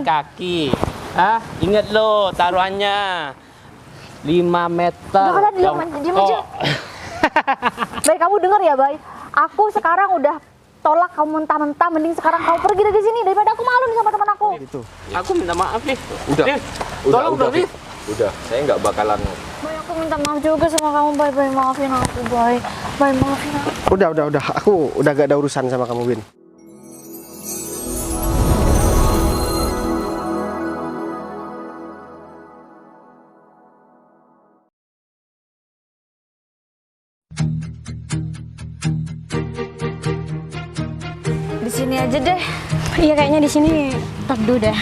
kaki. Ingat lo taruhannya 5 meter. Udah, diam aja. Bay, kamu dengar ya, Bay? Aku sekarang udah tolak kamu mentah-mentah, mending sekarang kamu pergi dari sini daripada aku malu nih sama teman aku. Gitu. Aku minta maaf nih. Udah. Tolong dong, Rif. Udah, saya nggak bakalan. Bay, aku minta maaf juga sama kamu, Bay. Bay, maafin aku, Bay. Bay, maafin aku. Udah. Aku udah gak ada urusan sama kamu, Win. Di sini aja deh. Iya, kayaknya di sini teduh deh.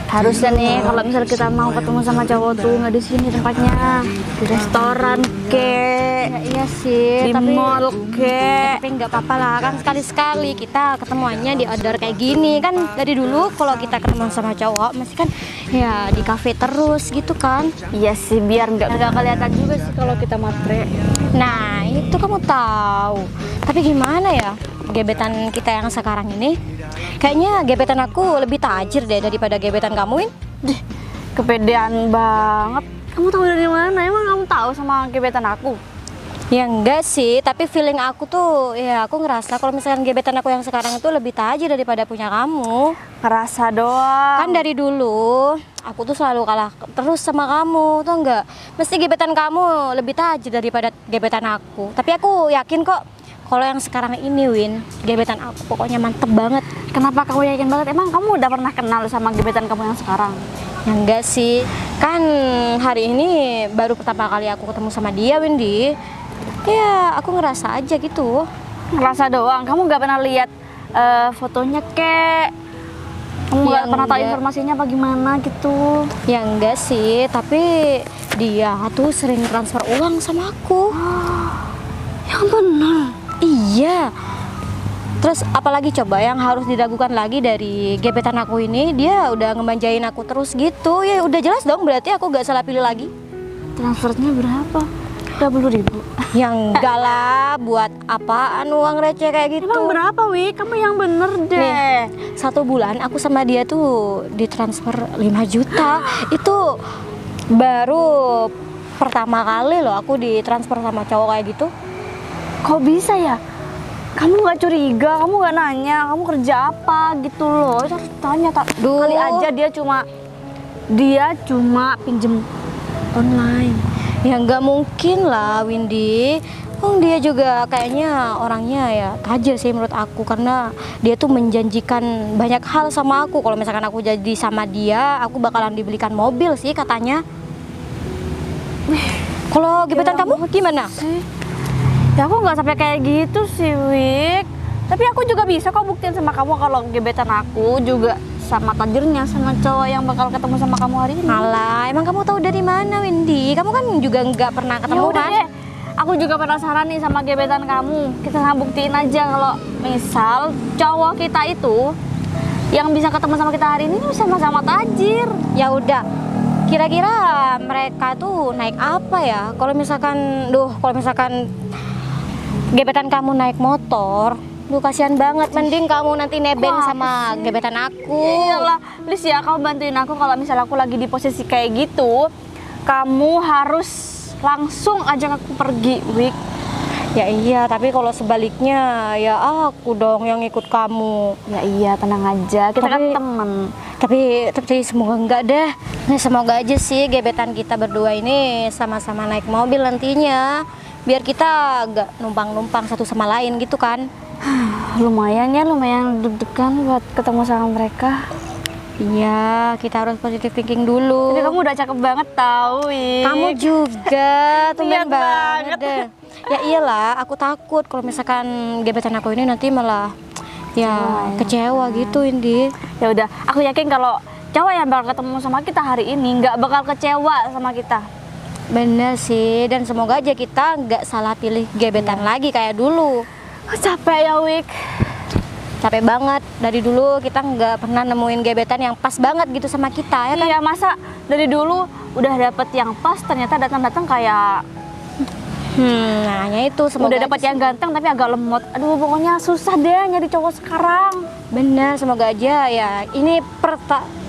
Harusnya nih kalau misalnya kita mau ketemu sama cowok tuh nggak di sini tempatnya, di restoran kek. Ya, iya sih, Di tapi mall kek. tapi nggak apa-apa lah, kan sekali-sekali kita ketemuannya di outdoor kayak gini kan. Dari dulu kalau kita ketemu sama cowok mesti kan ya di kafe terus gitu kan. Iya sih, biar nggak kelihatan juga sih kalau kita matre. Nah itu kamu tahu, tapi gimana ya gebetan kita yang sekarang ini? Kayaknya gebetan aku lebih tajir deh daripada gebetan kamu, Win. Deh, kepedean banget. Kamu tahu dari mana? Emang kamu tahu sama gebetan aku? Ya enggak sih, tapi feeling aku tuh ya aku ngerasa kalau misalkan gebetan aku yang sekarang itu lebih tajir daripada punya kamu. Ngerasa doang. Kan dari dulu aku tuh selalu kalah terus sama kamu, tuh enggak? Mesti gebetan kamu lebih tajir daripada gebetan aku. Tapi aku yakin kok kalau yang sekarang ini, Win, gebetan aku pokoknya mantep banget. Kenapa kamu yakin banget? Emang kamu udah pernah kenal sama gebetan kamu yang sekarang? Ya enggak sih, kan hari ini baru pertama kali aku ketemu sama dia, Windy. Ya aku ngerasa aja gitu. Ngerasa doang. Kamu nggak pernah lihat fotonya kek? Kamu nggak Ya, pernah tahu enggak. informasinya apa gimana gitu? Ya enggak sih, tapi dia tuh sering transfer uang sama aku. Yang benar. Iya. Terus apalagi coba yang harus diragukan lagi dari gebetan aku ini, dia udah ngemanjain aku terus gitu. Ya udah jelas dong berarti aku gak salah pilih lagi. Transfernya berapa? 20.000. Ya enggak lah, buat apaan uang receh kayak gitu. Emang berapa, Wi? Kamu yang bener deh. Nih, 1 bulan aku sama dia tuh ditransfer 5 juta. Itu baru pertama kali loh aku ditransfer sama cowok kayak gitu. Kok bisa ya? Kamu nggak curiga, kamu nggak nanya, kamu kerja apa gitu loh? Itu harus tanya, tak? Duh. Kali aja dia cuma pinjem online. Ya nggak mungkin lah, Windy. Dia juga kayaknya orangnya ya tajir sih menurut aku, karena dia tuh menjanjikan banyak hal sama aku. Kalau misalkan aku jadi sama dia, aku bakalan dibelikan mobil sih katanya. Kalau gebetan kamu gimana? Ya aku nggak sampai kayak gitu sih, Wik. Tapi aku juga bisa kok buktiin sama kamu kalau gebetan aku juga sama tajirnya, sama cowok yang bakal ketemu sama kamu hari ini. Alah, emang kamu tahu dari mana, Windy? Kamu kan juga nggak pernah ketemu Ya udah kan? deh. Aku juga penasaran nih sama gebetan kamu. Kita buktiin aja kalau misal cowok kita itu yang bisa ketemu sama kita hari ini sama-sama tajir. Ya udah. Kira-kira mereka tuh naik apa ya? Kalau misalkan gebetan kamu naik motor, kasihan banget. Mending kamu nanti nebeng sama gebetan aku. Iyalah, please ya kamu bantuin aku kalau misalnya aku lagi di posisi kayak gitu. Kamu harus langsung ajak aku pergi, Wik. Ya iya, tapi kalau sebaliknya ya aku dong yang ikut kamu. Ya iya, tenang aja. Kita kan temen. Tapi semoga enggak deh. Nah, semoga aja sih gebetan kita berdua ini sama-sama naik mobil nantinya. Biar kita gak numpang-numpang satu sama lain gitu kan. Lumayan deg-degan buat ketemu sama mereka. Iya, kita harus positive thinking dulu. Tapi kamu udah cakep banget tau, Wik. Kamu juga, tumben Lihat banget deh. Ya iyalah, aku takut kalau misalkan gebetan aku ini nanti malah ya kecewa gitu, Indi. Ya udah, aku yakin kalau cowok yang bakal ketemu sama kita hari ini nggak bakal kecewa sama kita. Bener sih, dan semoga aja kita nggak salah pilih gebetan lagi kayak dulu. Capek ya, Wik. Capek banget, dari dulu kita nggak pernah nemuin gebetan yang pas banget gitu sama kita, ya kan? Iya, masa dari dulu udah dapet yang pas ternyata datang-datang kayak Nah itu semoga Udah dapat aja yang ganteng tapi agak lemot. Aduh, pokoknya susah deh nyari cowok sekarang. benar, semoga aja ya ini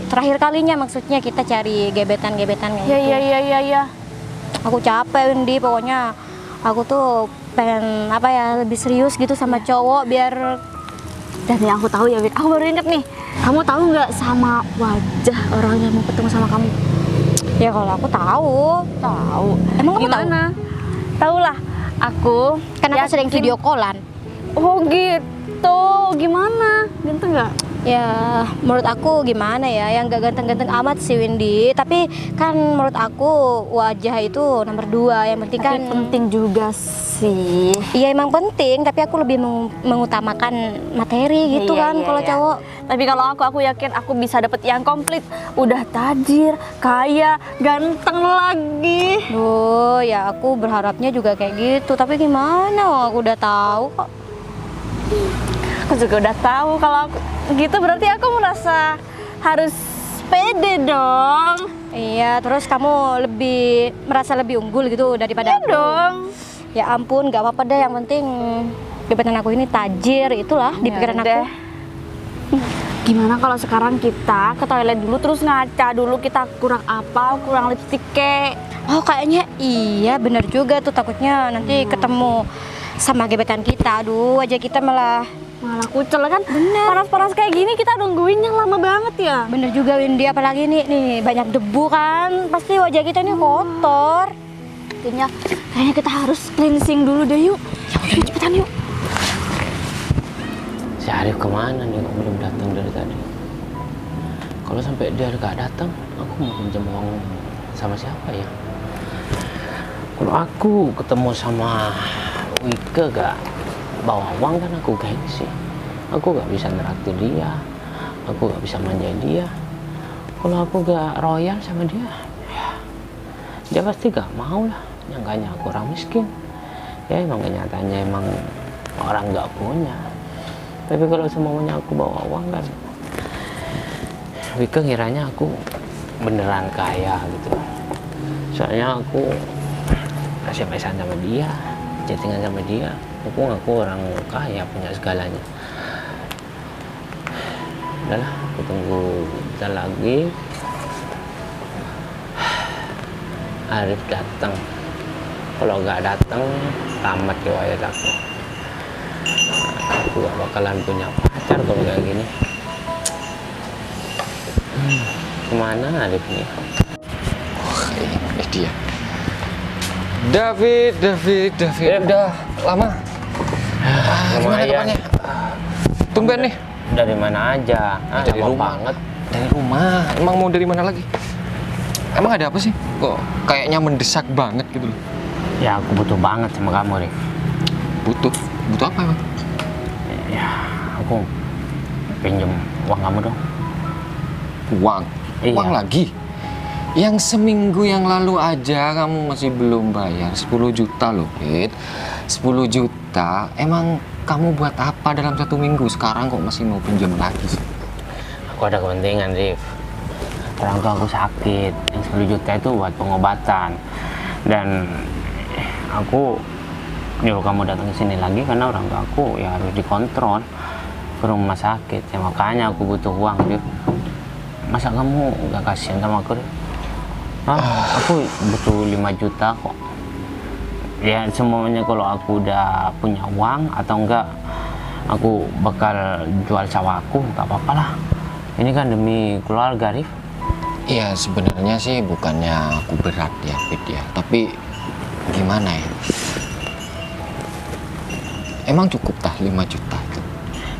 terakhir kalinya maksudnya kita cari gebetan-gebetan kayak Ya gitu. ya. Aku capek Windy, pokoknya aku tuh pengen apa ya lebih serius gitu sama cowok biar Dan yang aku tahu ya, Wik, aku baru inget nih. Kamu tahu nggak sama wajah orang yang mau ketemu sama kamu? ya kalau aku tahu. Tahu. Emang kamu Gimana? Tahu lah. Aku Kan aku sering yakin- video callan. Oh gitu. Gimana? Ganteng nggak? Ya, menurut aku gimana ya, yang gak ganteng-ganteng amat sih Windy. Tapi kan menurut aku wajah itu nomor 2. Yang penting kan Tapi penting juga sih. iya emang penting, tapi aku lebih mengutamakan materi gitu Iya, kan iya, kalau iya. cowok. Tapi kalau aku yakin aku bisa dapet yang komplit. Udah tajir, kaya, ganteng lagi. Duh, ya aku berharapnya juga kayak gitu. Tapi gimana? Aku udah tahu kok. Aku juga udah tahu kalau aku gitu berarti aku merasa harus pede dong. Iya, terus kamu merasa lebih unggul gitu daripada Iya aku. dong. Ya ampun, gak apa-apa deh. Yang penting gebetan aku ini tajir, itulah di pikiran aku. Yaudah. Gimana kalau sekarang kita ke toilet dulu terus ngaca dulu kita kurang apa, kurang lipstik kek. Oh kayaknya iya bener juga tuh, takutnya nanti ketemu sama gebetan kita. Aduh, wajah kita malah Malah kucel kan. Panas-panas kayak gini kita nungguinnya lama banget ya. bener juga Windy, apalagi nih banyak debu kan, pasti wajah kita ini kotor. Kayaknya kita harus cleansing dulu deh yuk. Yuk cepetan yuk. Si Arif kemana nih? Kok belum datang dari tadi? Kalau sampai dia gak datang, aku mau pinjam uang sama siapa ya? Kalau aku ketemu sama Wike gak bawa uang kan aku gengsi. Aku gak bisa neraktir dia, aku gak bisa manjain dia. Kalau aku gak royal sama dia, ya dia pasti gak mau lah. Nyangkanya aku orang miskin. Ya emang kenyataannya emang orang gak punya. Tapi kalau semuanya aku bawa uang kan, Wike ngiranya aku beneran kaya gitu. Soalnya aku SMS-an sama dia, chattingan sama dia, aku ngaku orang kaya punya segalanya. Udahlah, aku tunggu bentar lagi Arif datang. Kalau nggak datang, tamat riwayat aku. Aku gak bakalan punya pacar kalau kayak gini. Kemana Arif nih? Ini dia. David. Udah lama. Gimana Lumayan. kabarnya? Tumben nih. Dari mana aja? Dari Lama rumah. banget. Dari rumah. Emang mau dari mana lagi? Emang ada apa sih? Kok kayaknya mendesak banget gitu loh. Ya aku butuh banget sama kamu, Rif. Butuh apa emang? Ya aku pinjam uang kamu dong. Uang. Iya. Uang lagi. Yang seminggu yang lalu aja kamu masih belum bayar 10 juta loh, Fit. 10 juta. Emang kamu buat apa dalam 1 minggu? Sekarang kok masih mau pinjam lagi sih? Aku ada kepentingan, Rif. Orang tua aku sakit. Yang 10 juta itu buat pengobatan. Dan aku nyuruh kamu datang ke sini lagi karena orang tua aku ya harus dikontrol ke rumah sakit. Ya makanya aku butuh uang, Rif. Masa kamu gak kasihan sama aku, Rif? Aku butuh 5 juta kok. Ya semuanya kalau aku udah punya uang atau enggak aku bakal jual sawahku, nggak apa-apa lah. Ini kan demi keluarga, Rif. Iya, sebenarnya sih bukannya aku berat ya, Fit ya. Tapi gimana ya? Emang cukup tah 5 juta itu?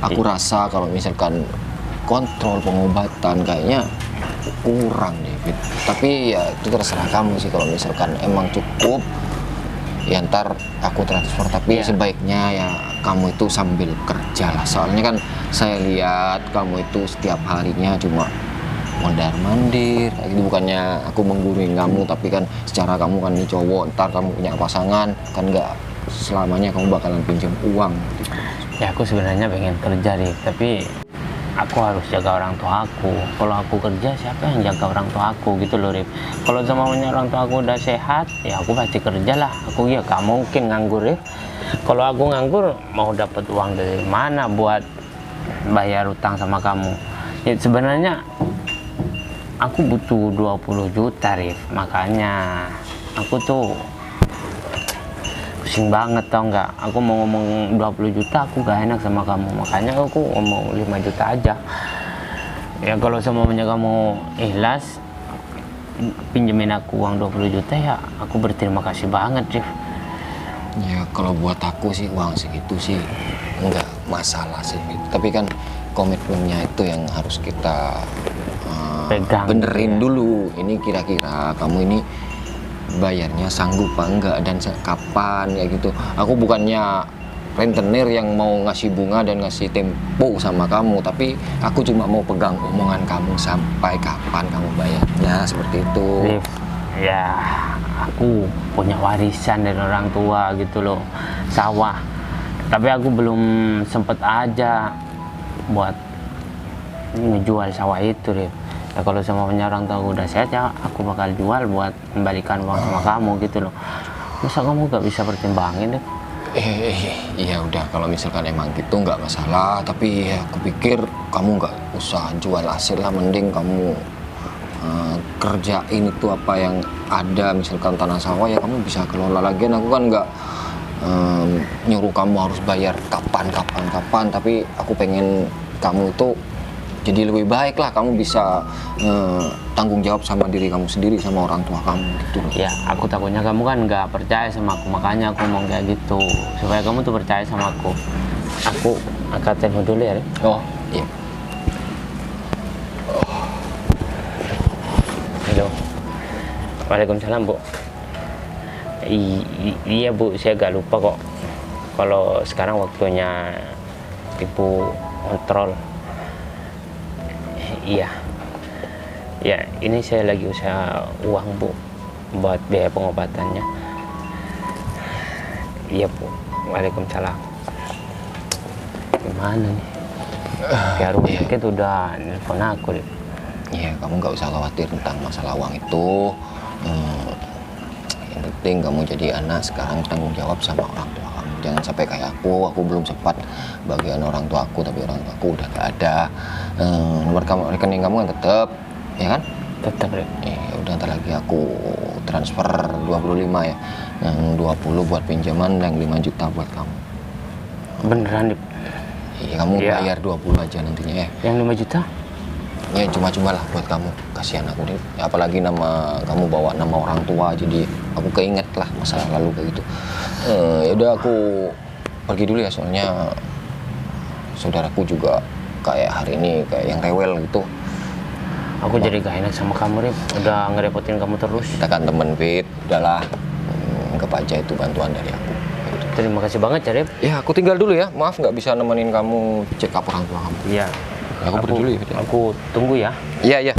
Aku rasa kalau misalkan kontrol pengobatan kayaknya kurang deh, Fit. Tapi ya itu terserah kamu sih, kalau misalkan emang cukup ya ntar aku transfer. Tapi sebaiknya ya kamu itu sambil kerja lah. Soalnya kan saya lihat kamu itu setiap harinya cuma mondar-mandir. Itu bukannya aku mengguruin kamu, tapi kan secara kamu kan ini cowok, ntar kamu punya pasangan kan nggak selamanya kamu bakalan pinjam uang. Ya aku sebenarnya pengen kerja, Rif, tapi aku harus jaga orang tua aku. Kalau aku kerja, siapa yang jaga orang tua aku gitu loh, Rif. Kalau semuanya orang tua aku udah sehat, ya aku pasti kerja lah. Aku ya gak mungkin nganggur, Rif. Kalau aku nganggur, mau dapat uang dari mana buat bayar utang sama kamu? Ya sebenarnya aku butuh 20 juta, Rif. Makanya aku tuh pusing banget, tau nggak? Aku mau ngomong 20 juta aku gak enak sama kamu, makanya aku ngomong 5 juta aja. Ya kalau semuanya kamu ikhlas pinjemin aku uang 20 juta, ya aku berterima kasih banget, Rif. Ya kalau buat aku sih uang segitu sih nggak masalah sih, Fit. Tapi kan komitmennya itu yang harus kita Pegang, benerin ya. dulu. Ini kira-kira kamu ini bayarnya sanggup apa enggak dan kapan kayak gitu. Aku bukannya rentenir yang mau ngasih bunga dan ngasih tempo sama kamu, tapi aku cuma mau pegang omongan kamu sampai kapan kamu bayarnya, seperti itu. Rif, ya aku punya warisan dari orang tua gitu loh, sawah. Tapi aku belum sempet aja buat ngejual sawah itu, Rif. Ya kalau semuanya orang tua udah sehat, ya aku bakal jual buat kembalikan uang sama kamu gitu loh. Masa kamu gak bisa pertimbangin, deh? Iya udah, kalau misalkan emang gitu nggak masalah. Tapi ya, aku pikir kamu nggak usah jual hasil lah, mending kamu kerjain itu apa yang ada. Misalkan tanah sawah ya kamu bisa kelola lagi. Aku kan nggak nyuruh kamu harus bayar kapan, tapi aku pengen kamu tuh jadi lebih baik lah. Kamu bisa tanggung jawab sama diri kamu sendiri, sama orang tua kamu gitu loh. Ya aku takutnya kamu kan nggak percaya sama aku, makanya aku ngomong kayak gitu supaya kamu tuh percaya sama aku. Aku angkat telepon dulu ya, Rif. Oh iya. Halo. Waalaikumsalam, Bu. Iya, Bu, saya gak lupa kok. Kalau sekarang waktunya Ibu kontrol. Iya. Ya, ini saya lagi usaha uang, Bu, buat biaya pengobatannya. Iya, Bu. Waalaikumsalam. Gimana nih? Pihak rumah sakit udah nelfon aku, Rif. Iya, kamu nggak usah khawatir tentang masalah uang itu. Yang penting kamu jadi anak sekarang tanggung jawab sama orang tua kamu. Jangan sampai kayak aku belum sempat bagian orang tua aku, tapi orang tua aku udah gak ada. Nomor kamu, rekening kamu kan tetap, ya kan? Tetap, Rif. Udah, ntar lagi aku transfer 25 ya. Yang 20 buat pinjaman, yang 5 juta buat kamu. Beneran, Rif? Iya, kamu Iya. bayar 20 aja nantinya ya. Yang 5 juta? Ya cuma-cuma lah buat kamu, kasihan aku nih. Apalagi nama kamu bawa nama orang tua, jadi aku keinget lah masa lalu kayak gitu. Ya udah, aku pergi dulu ya, soalnya saudaraku juga kayak hari ini kayak yang rewel gitu. Aku jadi gak enak sama kamu, Rif. Udah ngerepotin kamu terus. Kita kan temen, Fit. Udahlah, anggap aja itu bantuan dari aku. Terima kasih banget ya, Rif. Ya, aku tinggal dulu ya. Maaf nggak bisa nemenin kamu check up orang tua kamu. Iya. Ya, aku pergi dulu ya, Fit. Aku tunggu ya. Iya, iya.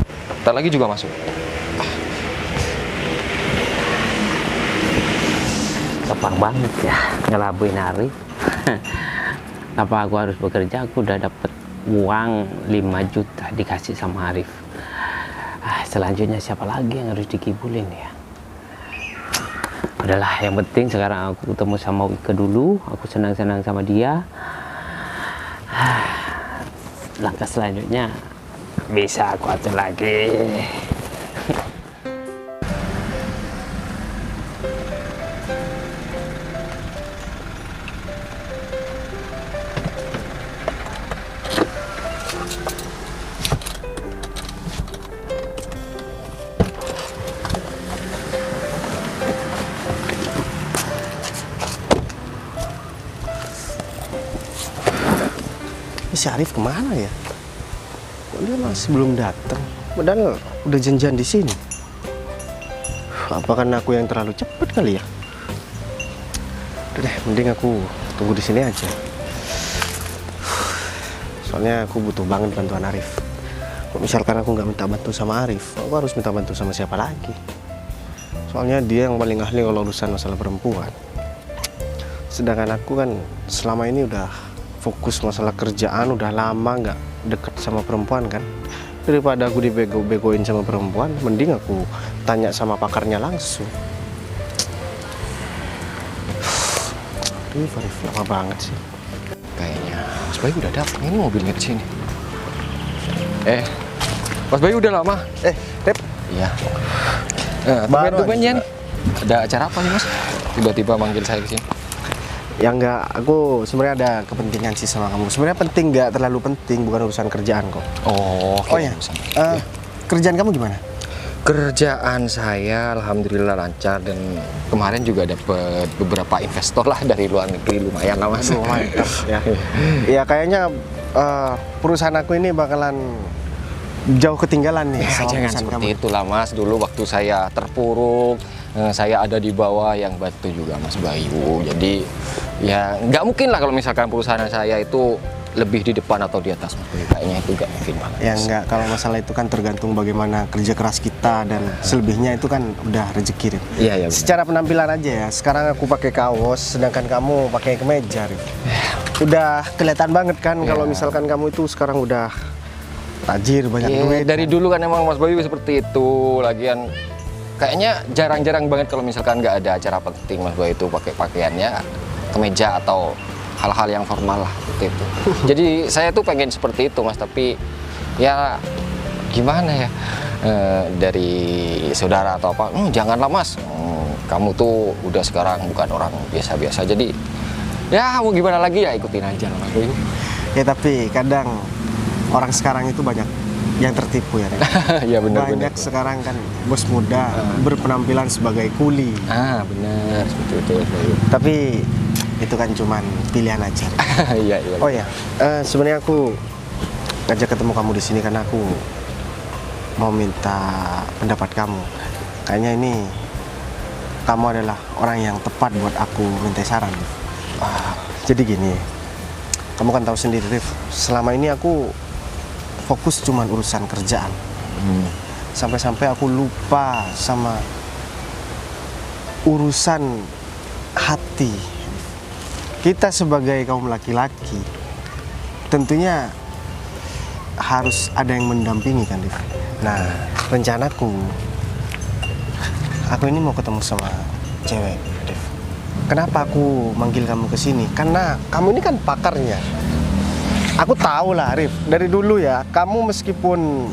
Ntar lagi juga masuk. Gampang banget ya ngelabuin Arif. Apa aku harus bekerja? Aku udah dapet uang 5 juta dikasih sama Arif. Selanjutnya siapa lagi yang harus dikibulin ya? Udahlah, yang penting sekarang aku ketemu sama Wika dulu. Aku senang-senang sama dia. Langkah selanjutnya bisa aku atur lagi. Si Arif kemana ya? Kok dia masih belum datang? Padahal udah janjian di sini. Apa karena aku yang terlalu cepet kali ya? Udah deh, mending aku tunggu di sini aja. Soalnya aku butuh banget bantuan Arif. Kalau misalkan aku nggak minta bantu sama Arif, aku harus minta bantu sama siapa lagi? Soalnya dia yang paling ahli kalau urusan masalah perempuan. Sedangkan aku kan selama ini udah fokus masalah kerjaan, udah lama nggak deket sama perempuan kan. Daripada aku dibego-begoin sama perempuan, mending aku tanya sama pakarnya langsung. Arif, lama banget sih. Kayaknya Mas Bayu udah datang, ini mobilnya di sini. Mas Bayu udah lama. Rip, Iya. Baru Tumben-tumbennya nih. Ada acara apa nih Mas? Tiba-tiba manggil saya ke sini. ya enggak, aku sebenarnya ada kepentingan sih sama kamu. Sebenarnya penting, nggak terlalu penting, bukan urusan kerjaan kok. Oh ya, urusan. kerjaan kamu gimana? Kerjaan saya alhamdulillah lancar, dan kemarin juga dapat beberapa investor lah dari luar negeri, lumayan lah Mas. Mantap ya. Ya kayaknya perusahaan aku ini bakalan jauh ketinggalan nih Ya, sama jangan perusahaan seperti kamu. itulah Mas. Dulu waktu saya terpuruk, saya ada di bawah yang bantu juga Mas Bayu. Jadi ya nggak mungkin lah kalau misalkan perusahaan saya itu lebih di depan atau di atas Mas Bayu. Kayaknya itu nggak mungkin banget. Ya Mas. enggak, kalau masalah itu kan tergantung bagaimana kerja keras kita, dan selebihnya itu kan udah rezeki Rif. Iya ya. Secara penampilan aja ya, sekarang aku pakai kaos sedangkan kamu pakai kemeja Rif. Udah kelihatan banget kan kalau misalkan kamu itu sekarang udah tajir, banyak duit. Dari dulu kan emang Mas Bayu seperti itu. Lagian kayaknya jarang-jarang banget kalau misalkan nggak ada acara penting Mas Bayu itu pakai pakaiannya kemeja atau hal-hal yang formal lah seperti itu. Jadi saya tuh pengen seperti itu Mas, tapi ya gimana ya, dari saudara atau apa, janganlah Mas, kamu tuh udah sekarang bukan orang biasa-biasa, jadi ya mau gimana lagi ya, ikutin aja lah Mas Bayu. Ya tapi kadang orang sekarang itu banyak yang tertipu ya Rif. Ya benar. Banyak sekarang kan bos muda berpenampilan sebagai kuli. Benar seperti itu Mas Bayu. Tapi itu kan cuman pilihan aja Rif. Iya. Oh ya, sebenarnya aku ngajak ketemu kamu di sini karena aku mau minta pendapat kamu. Kayaknya ini kamu adalah orang yang tepat buat aku minta saran. Rif. Jadi gini, kamu kan tahu sendiri Rif, selama ini aku fokus cuman urusan kerjaan. Sampai-sampai aku lupa sama urusan hati. Kita sebagai kaum laki-laki tentunya harus ada yang mendampingi kan Rif. Nah, rencanaku, aku ini mau ketemu sama cewek Rif. Kenapa aku manggil kamu ke sini? Karena kamu ini kan pakarnya. Aku tahu lah Rif, dari dulu ya, kamu meskipun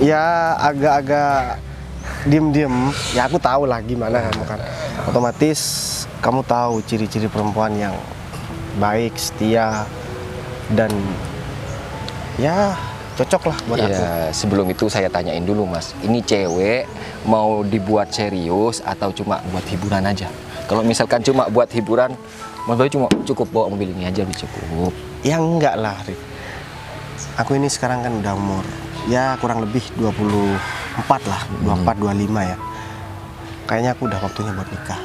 ya agak-agak diem-diem, ya aku tahu lah gimana kamu kan. Otomatis kamu tahu ciri-ciri perempuan yang baik, setia, dan ya cocok lah buat aku. Ya, sebelum itu saya tanyain dulu Mas, ini cewek mau dibuat serius atau cuma buat hiburan aja? Kalau misalkan cuma buat hiburan, Mas Bayu cuma cukup bawa mobil ini aja udah cukup. Ya enggak lah Rif. Aku ini sekarang kan udah umur ya kurang lebih 24 lah, 24, 25 ya. Kayaknya aku udah waktunya buat nikah.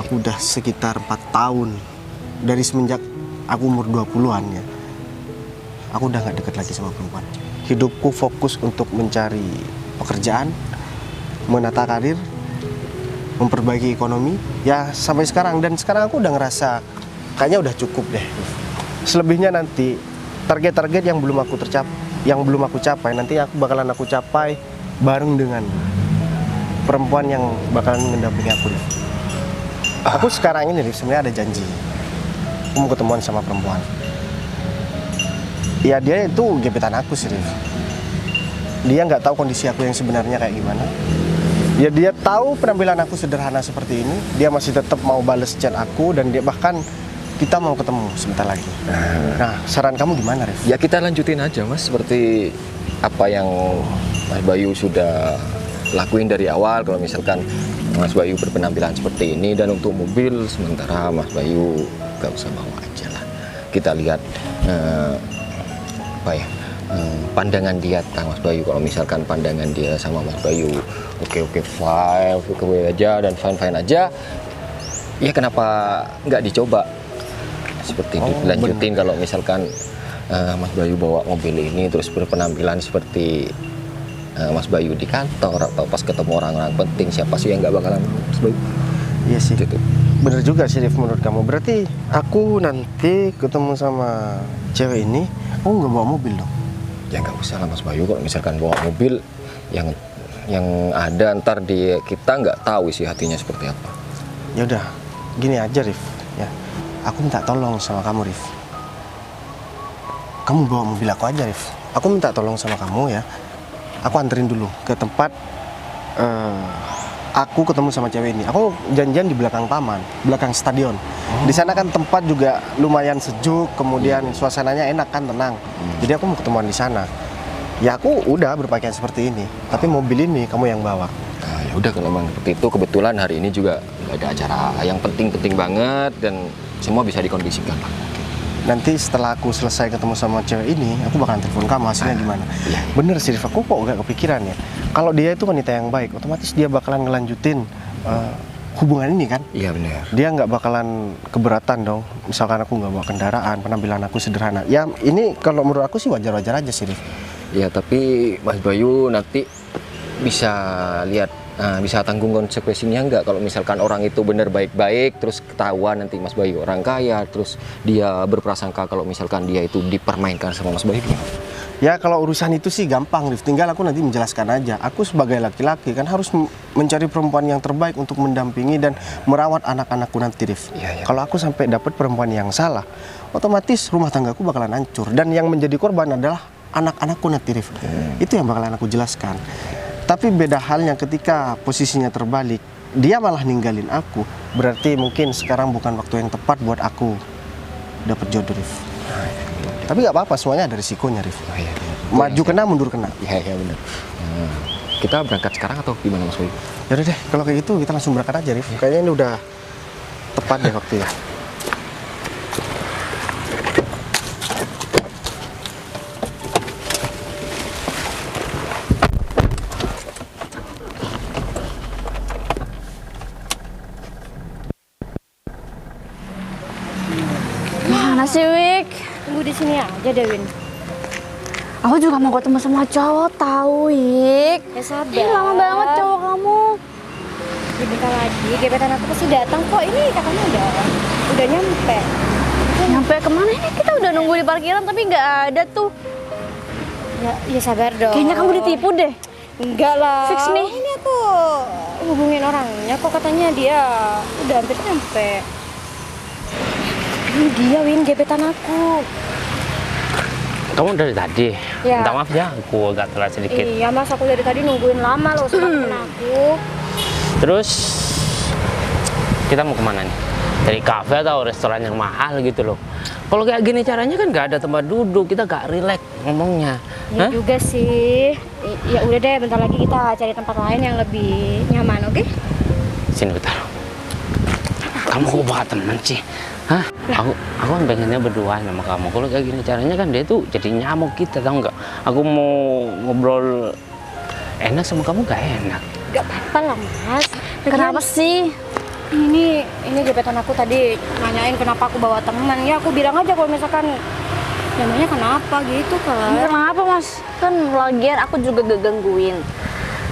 Aku udah sekitar 4 tahun dari semenjak aku umur 20-an ya. Aku udah gak deket lagi sama perempuan. Hidupku fokus untuk mencari pekerjaan, menata karir, memperbaiki ekonomi ya sampai sekarang. Dan sekarang aku udah ngerasa kayaknya udah cukup deh. Selebihnya nanti target-target yang belum aku capai nanti bakalan aku capai bareng dengan perempuan yang bakalan mendampingi aku. Aku sekarang ini sebenarnya ada janji, aku mau ketemuan sama perempuan. Ya dia itu gebetan aku sih Rif. Dia nggak tahu kondisi aku yang sebenarnya kayak gimana. Ya dia tahu penampilan aku sederhana seperti ini, dia masih tetap mau bales chat aku, dan dia bahkan kita mau ketemu sebentar lagi. Nah, saran kamu gimana, Rif? Ya kita lanjutin aja Mas, seperti apa yang Mas Bayu sudah lakuin dari awal. Kalau misalkan Mas Bayu berpenampilan seperti ini, dan untuk mobil sementara Mas Bayu gak usah bawa aja lah. Kita lihat pandangan dia tentang Mas Bayu. Kalau misalkan pandangan dia sama Mas Bayu oke fine, oke aja dan fine aja, ya kenapa nggak dicoba seperti itu, lanjutin. Kalau misalkan Mas Bayu bawa mobil ini terus berpenampilan seperti Mas Bayu di kantor atau pas ketemu orang-orang penting, siapa sih yang nggak bakalan Mas Bayu? Iya sih. Gitu. Bener juga sih Rif menurut kamu. Berarti aku nanti ketemu sama cewek ini, aku nggak bawa mobil dong? Ya nggak usah lah Mas Bayu, kalau misalkan bawa mobil yang ada ntar kita nggak tahu isi hatinya seperti apa. Ya udah, gini aja Rif. Ya, aku minta tolong sama kamu Rif. Kamu bawa mobil aku aja Rif. Aku minta tolong sama kamu ya. Aku anterin dulu ke tempat aku ketemu sama cewek ini. Aku janjian di belakang taman, belakang stadion. Di sana kan tempat juga lumayan sejuk, kemudian suasananya enak kan, tenang. Jadi aku mau ketemuan di sana. Ya aku udah berpakaian seperti ini, tapi mobil ini kamu yang bawa. Nah, ya udah kalau memang seperti itu, kebetulan hari ini juga nggak ada acara yang penting-penting banget dan semua bisa dikondisikan Pak. Nanti setelah aku selesai ketemu sama cewek ini, aku bakalan telepon kamu hasilnya gimana. Iya. Bener sih, Rif, aku kok gak kepikiran ya. Kalau dia itu wanita yang baik, otomatis dia bakalan ngelanjutin hubungan ini kan. Iya benar. Dia nggak bakalan keberatan dong. Misalkan aku nggak bawa kendaraan, penampilan aku sederhana. Ya ini kalau menurut aku sih wajar-wajar aja sih, Rif. Ya tapi Mas Bayu nanti bisa lihat, bisa tanggung konsekuensinya nggak kalau misalkan orang itu benar baik-baik terus ketahuan nanti Mas Bayu orang kaya terus dia berprasangka kalau misalkan dia itu dipermainkan sama Mas Bayu gimana? Ya kalau urusan itu sih gampang, Rif. Tinggal aku nanti menjelaskan aja. Aku sebagai laki-laki kan harus mencari perempuan yang terbaik untuk mendampingi dan merawat anak-anakku nanti, Rif. Iya, iya. Kalau aku sampai dapat perempuan yang salah, otomatis rumah tanggaku bakalan hancur. Dan yang menjadi korban adalah anak-anakku nanti, Rif. Itu yang bakalan aku jelaskan. Tapi beda halnya ketika posisinya terbalik, dia malah ninggalin aku. Berarti mungkin sekarang bukan waktu yang tepat buat aku dapat jodoh, Rif. Tapi nggak apa-apa, semuanya ada risikonya, Rif. Oh, iya. Maju kena, mundur kena. Iya iya benar. Kita berangkat sekarang atau gimana Mas Bayu? Yaudah deh, kalau kayak gitu kita langsung berangkat aja, Rif. Kayaknya ini udah tepat deh waktunya. Mana sih, Wik? Tunggu di sini aja deh, Win. Aku juga mau ketemu sama cowok, tahu, Wik. Ya sabar. Ih, lama banget cowok kamu. Ya, bentar lagi, gebetan aku pasti datang kok. Ini katanya udah nyampe. Nyampe kemana ini? Kita udah nunggu di parkiran tapi nggak ada tuh. Ya sabar dong. Kayaknya kamu ditipu deh. Enggak lah. Fix nih. Ini aku hubungin orangnya kok katanya dia udah hampir nyampe. Ini dia, Win, gebetan aku. Kamu dari tadi? Ya. Minta maaf ya, aku agak telat sedikit. Iya, Mas, aku dari tadi nungguin lama loh sama temen aku. Terus kita mau kemana nih? Dari kafe atau restoran yang mahal gitu loh. Kalau kayak gini caranya kan nggak ada tempat duduk, kita nggak rileks ngomongnya. Iya juga sih. Ya udah deh, bentar lagi kita cari tempat lain yang lebih nyaman, oke? Sini bentar. Kamu kok bawa temen sih? Hah? Aku kan pengennya berdua sama kamu. Kalau kayak gini caranya kan dia tuh jadi nyamuk kita, tau nggak? Aku mau ngobrol enak sama kamu gak enak. Gak apa-apa lah, Mas. Kenapa sih? Ini gebetan aku tadi nanyain kenapa aku bawa teman. Ya aku bilang aja kalau misalkan namanya kenapa gitu kan. Kenapa, Mas? Kan lagian aku juga gak gangguin.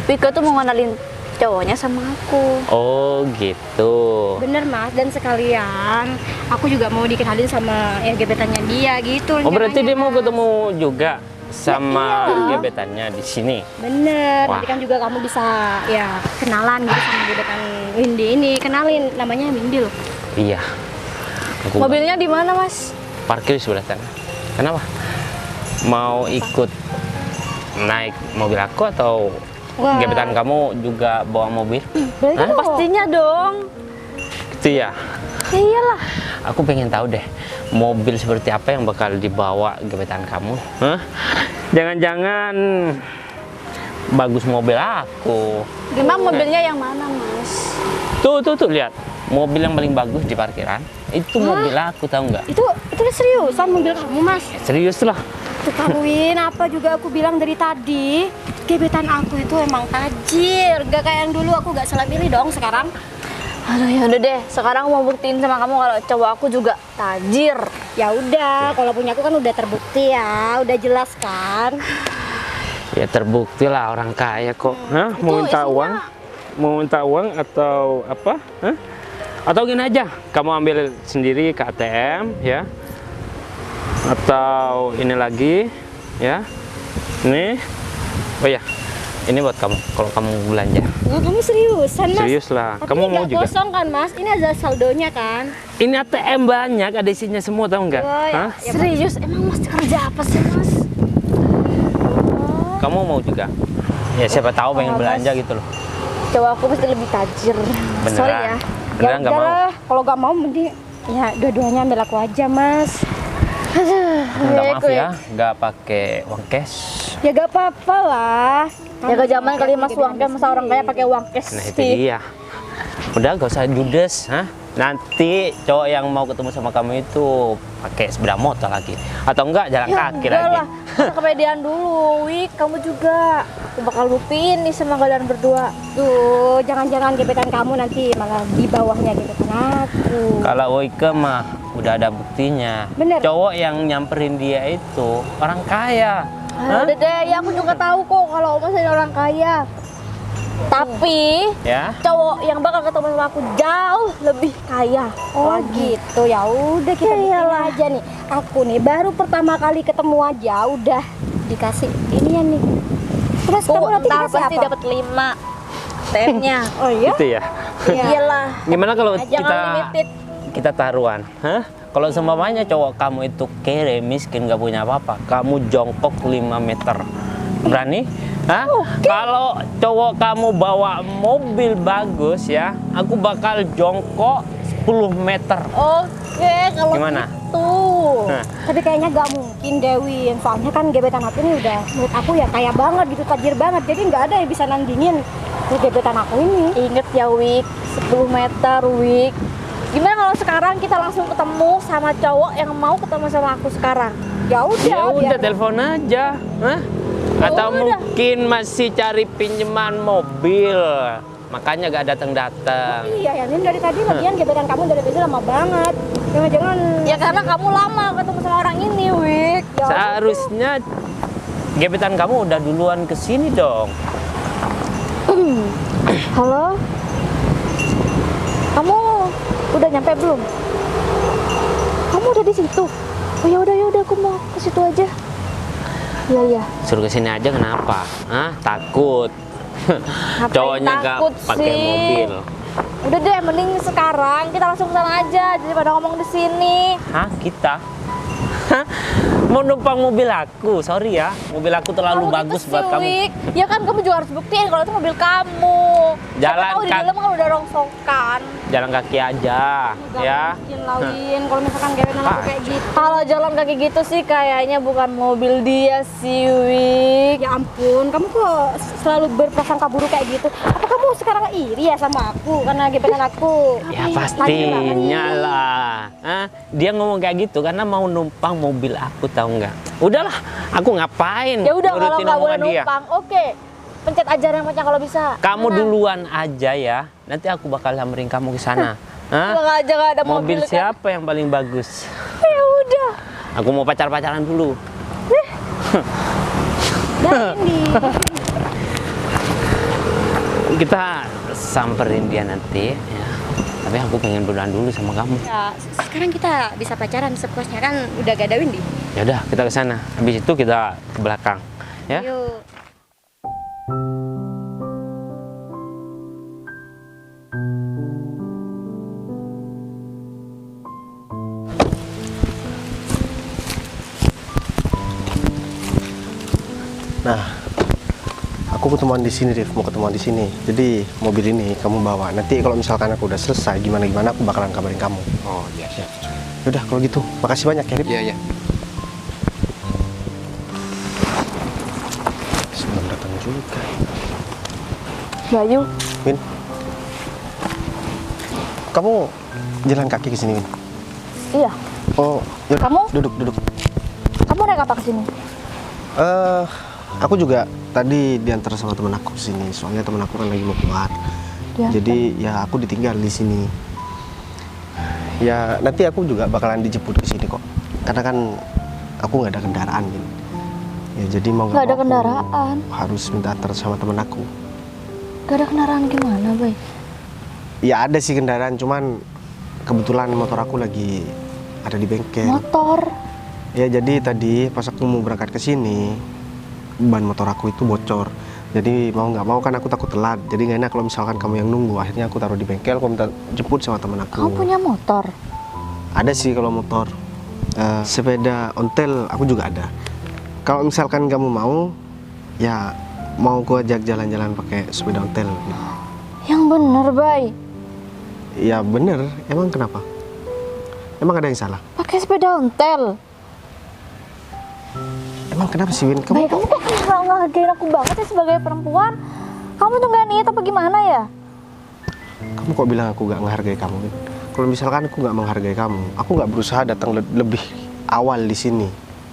Wika tuh mau ngenalin cowoknya sama aku. Oh gitu. Bener, Mas, dan sekalian aku juga mau dikenalin sama ya gebetannya dia gitu. Oh berarti dia mau Mas. ketemu juga sama iya. gebetannya di sini. Bener, Wah. nanti kan juga kamu bisa ya kenalan gitu sama gebetan Windy ini. Kenalin, namanya Windy loh. Iya. Aku Mobilnya di mana, Mas? parkir di sebelah sana. Kenapa? Mau ikut naik mobil aku atau Wah. gebetan kamu juga bawa mobil? Boleh Hah? dong. Pastinya dong. Itu ya. Ya iyalah. Aku pengen tahu deh mobil seperti apa yang bakal dibawa gebetan kamu. Hah? Jangan-jangan bagus mobil aku. Gimana mobilnya yang mana, Mas? Tuh lihat. Mobil yang paling bagus di parkiran itu mobil aku, tahu nggak? Itu seriusan mobil kamu, Mas? Serius lah. Ketahuin apa juga aku bilang dari tadi. Gebetan aku itu emang tajir. Gak kayak yang dulu, aku gak salah pilih dong sekarang. Aduh, ya udah deh. Sekarang aku mau buktiin sama kamu kalau cowok aku juga tajir. Ya udah, kalau punya aku kan udah terbukti ya, udah jelas kan. Ya terbukti lah orang kaya kok. Hah? Itu Mau minta isinya- uang? Mau minta uang atau apa? Hah? Atau gini aja, kamu ambil sendiri ke ATM ya. Atau ini lagi ya. Ini. Oh ya, ini buat kamu kalau kamu belanja. Oh, kamu seriusan, Mas? Serius lah. Tapi Kamu ini mau nggak juga? kosong kan, Mas? Ini ada saldonya kan? Ini ATM banyak, ada isinya semua, tahu nggak? Oh, ya. Hah? Serius, emang Mas kerja apa sih Mas? Kamu mau juga? Ya siapa tahu pengen Oh, belanja Mas. gitu loh. Coba aku mesti lebih tajir. Beneran? Sorry ya. Beneran nggak mau? udahlah, kalau nggak mau mending ya dua-duanya ambil aku aja, Mas. Minta Wik, maaf ya, nggak pakai uang cash. Ya gak apa-apa lah. Ya ke zaman kali Mas uang cash, masa orang kaya pakai uang cash Nah itu sih. dia. Udah gak usah judes, hah? Nanti cowok yang mau ketemu sama kamu itu pakai sepeda motor lagi, atau enggak jalan Ya kaki enggak lagi. lah, masa kepedean dulu, Wik, kamu juga. Aku bakal buktiin nih sama kalian berdua. Tuh, jangan-jangan gebetan kamu nanti malah di bawahnya gebetan aku. Kalau Oike mah udah ada buktinya. Bener. Cowok yang nyamperin dia itu orang kaya. Hah? Udah deh, ya aku juga tahu kok kalau Mas ini orang kaya. Tapi Ya. cowok yang bakal ketemu sama aku jauh lebih kaya Oh lagi. gitu, ya udah kita bikin Iyalah. aja nih. Aku nih baru pertama kali ketemu aja udah dikasih inian nih. Terus kamu nanti Ntar dikasih pasti apa? dapat 5 TM-nya. Oh iya? Gitu ya. Iyalah. Gimana kalau Jangan kita limited. kita taruhan? Hah? Kalau seumpamanya cowok kamu itu kere, miskin, gak punya apa-apa, kamu jongkok 5 meter. Berani? Hah? Kalau cowok kamu bawa mobil bagus ya, aku bakal jongkok 10 meter. Oke, kalau Gimana? gitu. Hah. Tapi kayaknya gak mungkin Dewi. Soalnya kan gebetan aku ini udah menurut aku ya kaya banget gitu, tajir banget. Jadi nggak ada yang bisa nandingin ke gebetan aku ini. Ingat ya, Wik, 10 meter, Wik. Gimana kalau sekarang kita langsung ketemu sama cowok yang mau ketemu sama aku sekarang? Ya udah, Ya udah biar telepon aja. Hah? Atau mungkin masih cari pinjaman mobil, makanya gak datang-datang. iya ya, ini dari tadi lagian gebetan kamu dari tadi lama banget. Jangan-jangan Ya karena kamu lama ketemu sama orang ini, Wik. ya Seharusnya gebetan kamu udah duluan kesini dong. Halo? Kamu udah nyampe belum? Kamu udah di situ? Oh ya udah aku mau ke situ aja. Iya. Suruh kesini aja kenapa? Hah? Takut. Ngapain Cowoknya gak takut pakai sih? mobil. Udah deh, mending sekarang kita langsung ke sana aja daripada ngomong di sini. Hah? Kita? Hah? Mau numpang mobil aku? Sorry ya, mobil aku terlalu Kamu bagus gitu buat sih, kamu. Wik. Ya kan kamu juga harus buktiin kalau itu mobil kamu. Jalan Siapa tahu di kaki. dalam kan udah rongsokan. Jalan kaki aja, Gak ya. mungkin lawin kalau misalkan gebetan aku kayak gitu. Kalau jalan kaki gitu sih kayaknya bukan mobil dia sih, Wik. Ya ampun, kamu kok selalu berprasangka buruk kayak gitu? Apa kamu sekarang iri ya sama aku karena gebetan aku? Ya Lagi pastinya banget. lah. Hah? Dia ngomong kayak gitu karena mau numpang mobil aku, tahu nggak? Udahlah, aku ngapain? Ya udah kalau nurutin nggak boleh omongan dia? numpang, oke. Pencet aja remotnya kalau bisa. Kamu Mana? duluan aja ya. Nanti aku bakal samperin kamu ke sana. Hah? Kalau nggak aja nggak ada Mobil mobil kan. siapa yang paling bagus? Ya udah. Aku mau pacar-pacaran dulu. Dan Indi. Kita samperin dia nanti ya. Tapi aku pengen berduaan dulu sama kamu. Ya, sekarang kita bisa pacaran sepuasnya kan udah gak ada Windy. Ya udah, kita ke sana. Habis itu kita ke belakang. Ya. Yuk. Nah, aku ketemuan di sini, Rif. Mau ketemuan di sini. Jadi mobil ini kamu bawa. Nanti kalau misalkan aku udah selesai, gimana aku bakalan kabarin kamu. Oh iya, siap. Udah kalau gitu, makasih banyak ya, Rif. Iya, iya. Sebelum datang juga. Bayu, Win, kamu jalan kaki ke sini, Win? iya. Oh, yaudah. Kamu? Duduk. Kamu naik apa ke sini? Aku juga tadi diantar sama temen aku ke sini. Soalnya temen aku kan lagi mau keluar. Diantar? Jadi ya aku ditinggal di sini. Ya nanti aku juga bakalan dijemput ke sini kok. Karena kan aku nggak ada kendaraan, Win. Ya jadi mau Nggak ada mau aku kendaraan. harus minta antar sama temen aku. Gak ada kendaraan gimana, Bay? Ya ada sih kendaraan, cuman kebetulan motor aku lagi ada di bengkel. Motor? Ya jadi tadi pas aku mau berangkat ke sini, ban motor aku itu bocor. Jadi mau nggak mau kan aku takut telat. Jadi nggak enak kalau misalkan kamu yang nunggu. Akhirnya aku taruh di bengkel, aku minta jemput sama teman aku. Kamu punya motor? Ada sih kalau motor. Sepeda ontel aku juga ada. Kalau misalkan kamu mau, ya mau aku ajak jalan-jalan pakai sepeda ontel. Yang bener, Bay. Ya bener, emang kenapa? Emang ada yang salah? Pakai sepeda ontel. Emang kenapa sih Win? Bay, kamu kok nggak ngehargain aku banget ya sebagai perempuan? Kamu tuh nggak niat apa gimana ya? Kamu kok bilang aku gak menghargai kamu, Win? Kalau misalkan aku gak menghargai kamu, aku gak berusaha datang lebih awal di sini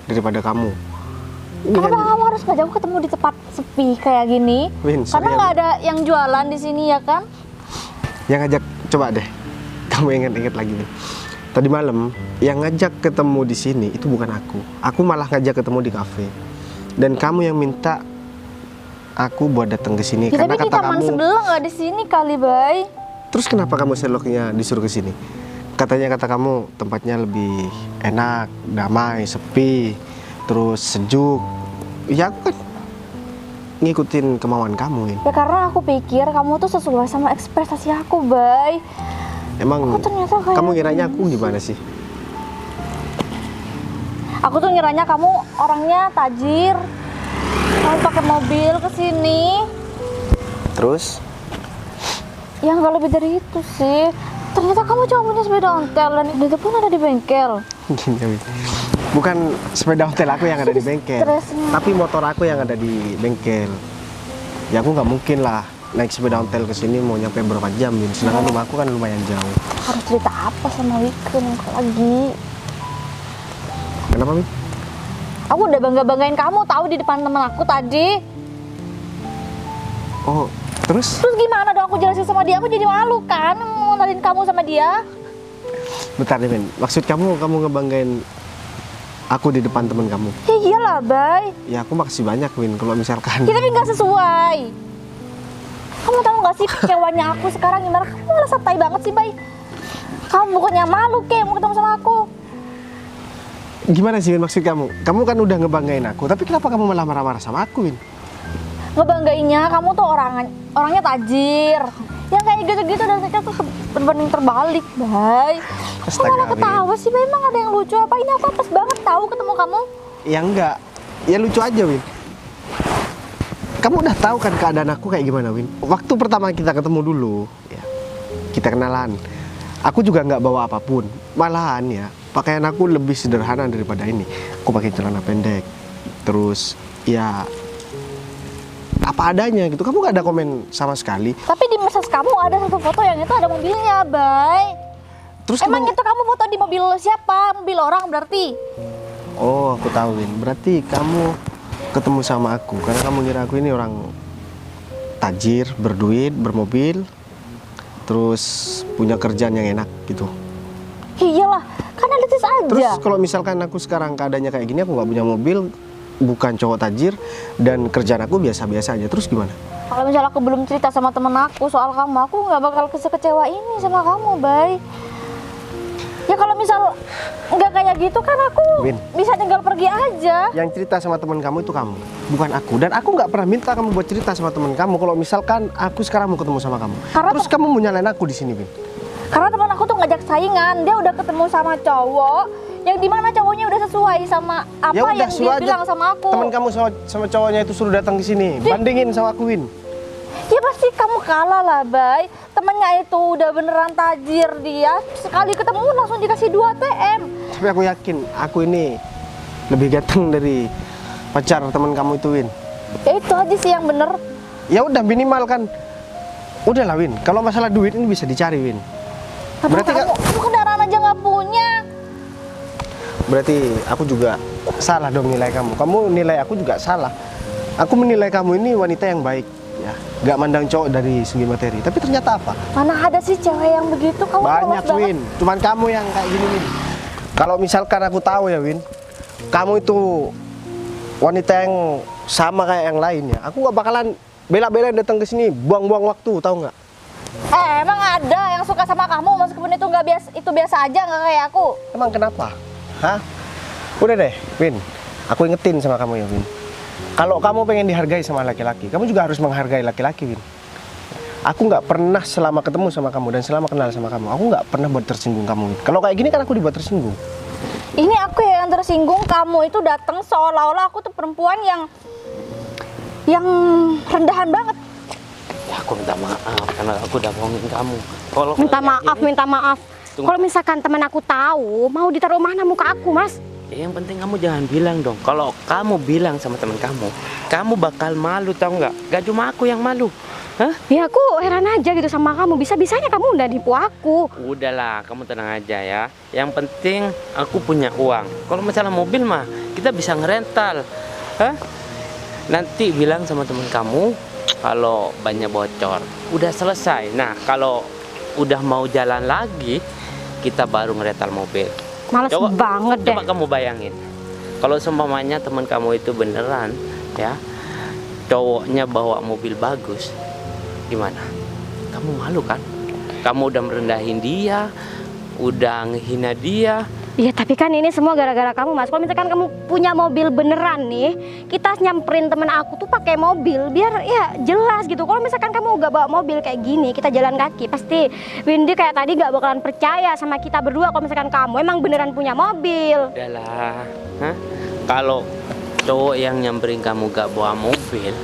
daripada kamu. Kenapa kamu harus ngajak aku ketemu di tempat sepi kayak gini? Win, Karena sorry, nggak ada yang jualan di sini ya kan? Yang ngajak, coba deh, kamu ingat-ingat lagi nih. Tadi malam yang ngajak ketemu di sini itu bukan aku. Aku malah ngajak ketemu di kafe. Dan kamu yang minta aku buat datang ke sini Ya, karena tapi di kata taman kamu. sebelah nggak di sini kali, Bay. Terus kenapa kamu Sherlocknya disuruh ke sini? Katanya kata kamu tempatnya lebih enak, damai, sepi, terus sejuk. Ya aku kan ngikutin kemauan kamu, Win. Ya karena aku pikir kamu tuh sesuai sama ekspektasi aku, Bay. Emang Aku ternyata kayak kamu ngiranya aku gimana sih? Aku tuh ngiranya kamu orangnya tajir. Kamu pakai mobil ke sini. Terus? Ya nggak lebih dari itu sih. Ternyata kamu cuma punya sepeda ontel dan itu pun ada di bengkel. Gini, Win. Bukan sepeda hotel aku yang ada di bengkel, Stresnya. tapi motor aku yang ada di bengkel. Ya aku nggak mungkin lah naik sepeda ontel ke sini mau nyampe berapa jam, Win. Sedangkan rumah aku kan lumayan jauh. Harus cerita apa sama Wikun lagi? Kenapa, Win? Aku udah banggain kamu tahu di depan temen aku tadi. Oh, terus? Terus gimana dong aku jelasin sama dia? Aku jadi malu kan ngenalin kamu sama dia. Bentar deh, Win. Maksud kamu ngebanggain aku di depan temen kamu? Ya iyalah, Bay. Ya aku makasih banyak, Win. Kalau misalkan Ya tapi nggak sesuai. Kamu tahu nggak sih kecewanya aku sekarang gimana? Kamu malah santai banget sih, Bay. Kamu bukannya malu kek mau ketemu sama aku? gimana sih, Win, maksud kamu? Kamu kan udah ngebanggain aku, tapi kenapa kamu malah marah-marah sama aku, Win? Ngebanggainnya kamu tuh orangnya tajir. Yang kayak gitu-gitu dan kita tuh berbanding terbalik, Bay. Kamu Astaga, malah Win. ketawa sih, Bay. Emang ada yang lucu apa? Ini aku apes banget tahu ketemu kamu. Ya enggak, ya lucu aja, Win. Kamu udah tahu kan keadaan aku kayak gimana, Win? Waktu pertama kita ketemu dulu, ya, kita kenalan. Aku juga nggak bawa apapun. Malahan ya, pakaian aku lebih sederhana daripada ini. Aku pakai celana pendek. Terus ya apa adanya gitu. Kamu nggak ada komen sama sekali. Tapi di mesej kamu ada satu foto yang itu ada mobilnya, Bay. Terus Emang kamu... itu kamu foto di mobil siapa? Mobil orang berarti? Oh, aku tahu, Win. Berarti kamu ketemu sama aku karena kamu ngira aku ini orang tajir, berduit, bermobil, terus punya kerjaan yang enak gitu. Iyalah, kan realistis aja. Terus kalau misalkan aku sekarang keadaannya kayak gini, aku nggak punya mobil, bukan cowok tajir, dan kerjaan aku biasa-biasa aja, terus gimana? Kalau misalnya aku belum cerita sama temen aku soal kamu, aku nggak bakal kecewa ini sama kamu, Bay. Ya kalau misal nggak kayak gitu kan aku Win. bisa tinggal pergi aja. Yang cerita sama teman kamu itu kamu, bukan aku. Dan aku nggak pernah minta kamu buat cerita sama teman kamu kalau misalkan aku sekarang mau ketemu sama kamu. Karena Terus kamu mau nyalain aku di sini, Win. Karena teman aku tuh ngajak saingan, dia udah ketemu sama cowok yang dimana cowoknya udah sesuai sama apa Ya udah, yang suruh dia aja bilang sama aku. teman kamu sama cowoknya itu suruh datang ke sini. Bandingin sama aku, Win. Ya pasti kamu kalah lah, Bay. Temennya itu udah beneran tajir dia. Sekali ketemu langsung dikasih 2 TM. Tapi aku yakin aku ini lebih ganteng dari pacar teman kamu itu, Win. Ya itu aja sih yang bener. Ya udah, minimal kan. Udahlah, Win. Kalau masalah duit ini bisa dicari, Win. Tapi Berarti kamu kendaraan aja nggak punya. Berarti aku juga salah dong nilai kamu. Kamu nilai aku juga salah. Aku menilai kamu ini wanita yang baik, ya. Gak mandang cowok dari segi materi. Tapi ternyata apa? Mana ada sih cewek yang begitu? Kamu Banyak, polos banget. Win. Cuman kamu yang kayak gini, Win. Kalau misalkan aku tahu ya, Win, kamu itu wanita yang sama kayak yang lain ya, aku gak bakalan bela-belain datang ke sini, buang-buang waktu, tahu nggak? Emang ada yang suka sama kamu meskipun itu nggak biasa, itu biasa aja nggak kayak aku. Emang kenapa? Hah? Udah deh, Win. Aku ingetin sama kamu ya, Win. Kalau kamu pengen dihargai sama laki-laki, kamu juga harus menghargai laki-laki, Win. Aku nggak pernah selama ketemu sama kamu dan selama kenal sama kamu, aku nggak pernah buat tersinggung kamu, Win. Kalau kayak gini kan aku dibuat tersinggung. Ini aku ya yang tersinggung, kamu itu datang seolah-olah aku tuh perempuan yang rendahan banget. Ya aku minta maaf karena aku udah bohongin kamu. Kalau Minta maaf. Kalau misalkan teman aku tahu, mau ditaruh mana muka aku, Mas? ya, yang penting kamu jangan bilang dong. Kalau kamu bilang sama teman kamu bakal malu, tau nggak? Gak cuma aku yang malu. Hah? Ya aku heran aja gitu sama kamu. Bisa-bisanya kamu udah nipu aku. Udahlah, kamu tenang aja ya. Yang penting aku punya uang. Kalau masalah mobil mah kita bisa ngerental. Hah? Nanti bilang sama teman kamu kalau banyak bocor. Udah selesai. Nah, kalau udah mau jalan lagi, kita baru ngerental mobil. Males banget deh. Coba kamu bayangin. Kalau seumpamanya teman kamu itu beneran ya, cowoknya bawa mobil bagus, gimana? Kamu malu kan? Kamu udah merendahin dia, udah ngehina dia. Iya, tapi kan ini semua gara-gara kamu, Mas. Kalau misalkan kamu punya mobil beneran nih, kita nyamperin temen aku tuh pakai mobil biar ya jelas gitu. Kalau misalkan kamu gak bawa mobil kayak gini, kita jalan kaki, pasti Windy kayak tadi gak bakalan percaya sama kita berdua kalau misalkan kamu emang beneran punya mobil. Udahlah, hah? Kalau cowok yang nyamperin kamu gak bawa mobil,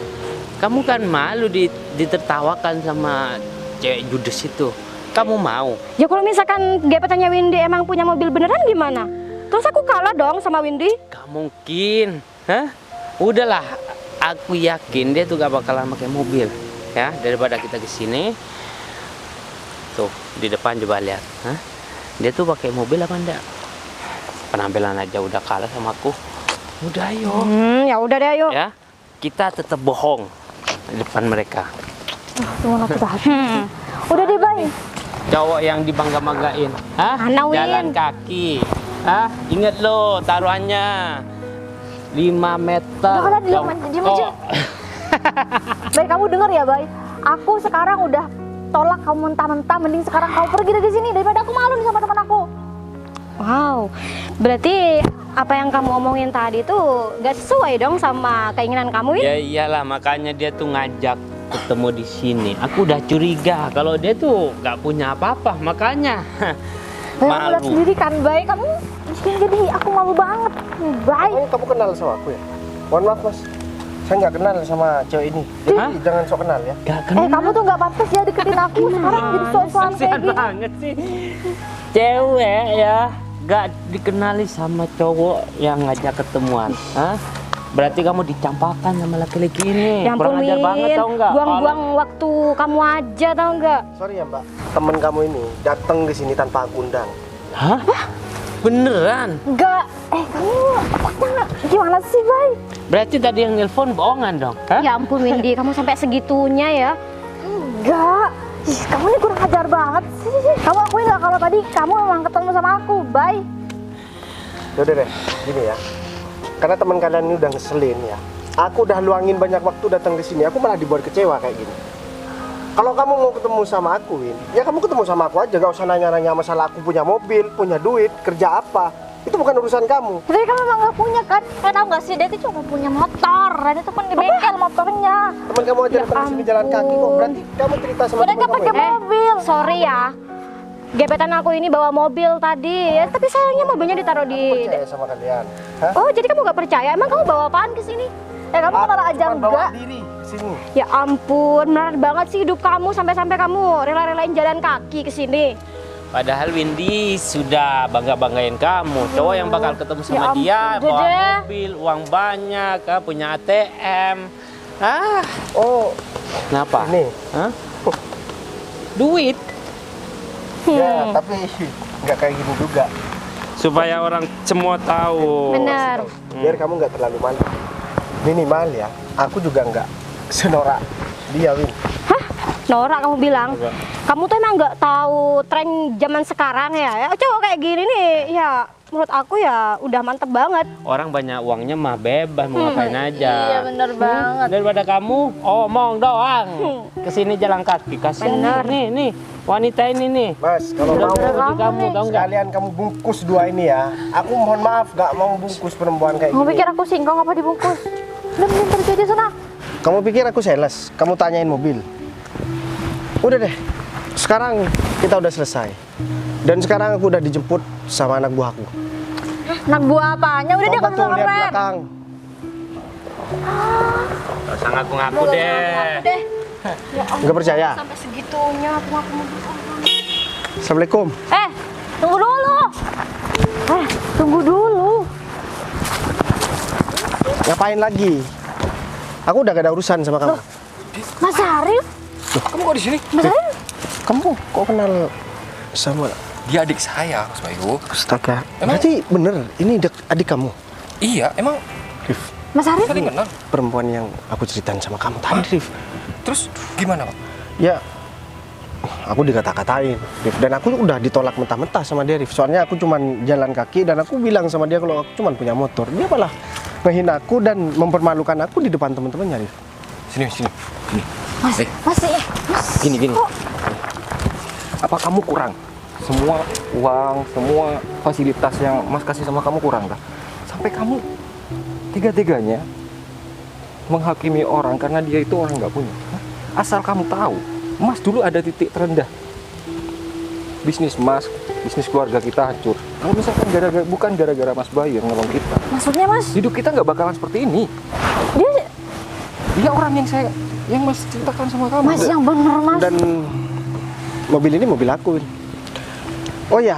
kamu kan malu ditertawakan sama cewek judes itu. Kamu mau? Ya kalau misalkan gebetannya Windy emang punya mobil beneran gimana? Terus aku kalah dong sama Windy? Gak mungkin, hah? Udahlah, aku yakin dia tuh gak bakalan pakai mobil, ya. Daripada kita kesini, tuh di depan coba lihat, hah? Dia tuh pakai mobil apa enggak? Penampilan aja udah kalah sama aku. Udah ayo. Ya udah deh ayo. Ya, kita tetap bohong di depan mereka. Cuma aku tahan. Udah deh, Bay. Cowok yang dibangga-banggain, hah? Mana, Win? Jalan kaki, hah? Ingat lo taruhannya 5 meter. Udah, diam aja. Bay, kamu denger ya, Bay? Aku sekarang udah tolak kamu mentah-mentah, mending sekarang kamu pergi dari sini daripada aku malu nih sama teman aku. Wow, berarti apa yang kamu omongin tadi tuh gak sesuai dong sama keinginan kamu Ya iyalah, makanya dia tuh ngajak ketemu di sini. Aku udah curiga kalau dia tuh nggak punya apa-apa, makanya Bay, kamu lihat malu. sendiri kan, Bay? Kamu bikin jadi aku malu banget, Bay. Emang kamu kenal sama aku ya? Mohon maaf, Mas. Saya nggak kenal sama cewek ini. Jadi Hah? jangan sok kenal ya. Gak kenal. Kamu tuh nggak pantas ya deketin aku. Sekarang jadi sok-sokan kayak Kasihan gini. banget sih. Cewek ya gak dikenali sama cowok yang ngajak ketemuan. Hah? Berarti kamu dicampakkan sama laki-laki ini. Ya ampun, Kurang ajar banget, Win. tau nggak? Buang-buang waktu kamu aja, tau nggak? Sorry ya, Mbak. Temen kamu ini datang ke sini tanpa aku undang. Hah? Beneran? Enggak. Kamu otaknya gimana sih, Bay? Berarti tadi yang nelpon bohongan dong? Hah? Ya ampun, Windy, kamu sampai segitunya ya? Enggak. Ih, kamu ini kurang ajar banget sih. Kamu akuin nggak kalau tadi kamu memang ketemu sama aku, Bay? Yaudah deh, gini ya. Karena teman kalian ini udah ngeselin ya. Aku udah luangin banyak waktu datang ke sini. Aku malah dibuat kecewa kayak gini. Kalau kamu mau ketemu sama aku, Win, ya kamu ketemu sama aku aja. Gak usah nanya-nanya masalah aku punya mobil, punya duit, kerja apa. Itu bukan urusan kamu. Tapi kamu memang nggak punya kan? Tahu nggak sih, dia tuh cuma punya motor. Dan itu pun di bengkel motornya. Teman kamu aja datang ke sini jalan kaki kok. Berarti kamu cerita sama Mereka teman kamu pakai ya? mobil. Sorry ya, gebetan aku ini bawa mobil tadi ya, tapi sayangnya mobilnya ditaruh di... Percaya sama kalian. Hah? Oh, jadi kamu gak percaya? Emang kamu bawa apaan ke sini? Kamu malah aja Cuman bawa enggak. diri sini. Ya ampun, menarik banget sih hidup kamu sampai-sampai kamu rela-relain jalan kaki ke sini. Padahal Windy sudah bangga-banggain kamu. Cowok yang bakal ketemu sama Ya dia, ampun, bawa Dede. mobil, uang banyak, punya ATM. Ah, Oh, kenapa? ini. Hah? Duit. Ya, tapi nggak kayak gini juga. Supaya orang semua tahu. Bener. Biar kamu nggak terlalu malu. Minimal ya, aku juga nggak senorak dia, Win. Nora, kamu bilang, kamu tuh emang nggak tahu tren zaman sekarang ya? Ya cowok kayak gini nih, ya menurut aku ya udah mantep banget. Orang banyak uangnya mah bebas mau ngapain aja. Iya bener banget. Daripada kamu omong doang. Kesini jalan kaki. Kasihan nih wanita ini nih. Mas, kalau Udah mau bener kamu tahu nggak? sekalian kamu bungkus dua ini ya. Aku mohon maaf gak mau bungkus perempuan kayak Mau gini. pikir aku singkong apa dibungkus? Udah mending pergi aja sana. Kamu pikir aku sales? Kamu tanyain mobil. Udah deh. Sekarang kita udah selesai. Dan sekarang aku udah dijemput sama anak buahku. Anak buah apanya? Udah dia Coba gak tuh usah lihat keren. belakang. Sangat mengaku deh. Deh, Nggak percaya? sampai segitunya aku mobil orang. Assalamualaikum. Tunggu dulu. Tunggu dulu. Ngapain lagi? Aku udah gak ada urusan sama kamu. Mas Arif? Kamu kok di sini? Mas Arif? Kamu kok kenal sama... Dia adik saya, Mas Bayu. Astaga. Emang- Berarti bener, ini adik kamu? Iya, emang Rif, Mas Arif? saling kenal. perempuan yang aku ceritain sama kamu tadi, Rif. Terus gimana, Pak? Ya, aku dikata-katain, Rif. Dan aku udah ditolak mentah-mentah sama dia, Rif. Soalnya aku cuman jalan kaki dan aku bilang sama dia kalau aku cuman punya motor. Dia malah ngehina aku dan mempermalukan aku di depan teman-temannya, Rif. Sini. Mas, Gini. Apa kamu kurang? Semua uang, semua fasilitas yang Mas kasih sama kamu kurang kah? Sampai kamu tega-teganya menghakimi orang karena dia itu orang nggak punya. Hah? Asal kamu tahu, Mas dulu ada titik terendah. Bisnis Mas, bisnis keluarga kita hancur. Kalau misalkan bukan gara-gara Mas Bayu yang nolong kita, maksudnya Mas? hidup kita nggak bakalan seperti ini. Dia orang yang Mas ceritakan sama kamu. Mas yang bener Mas. Dan mobil ini mobil aku. Oh ya,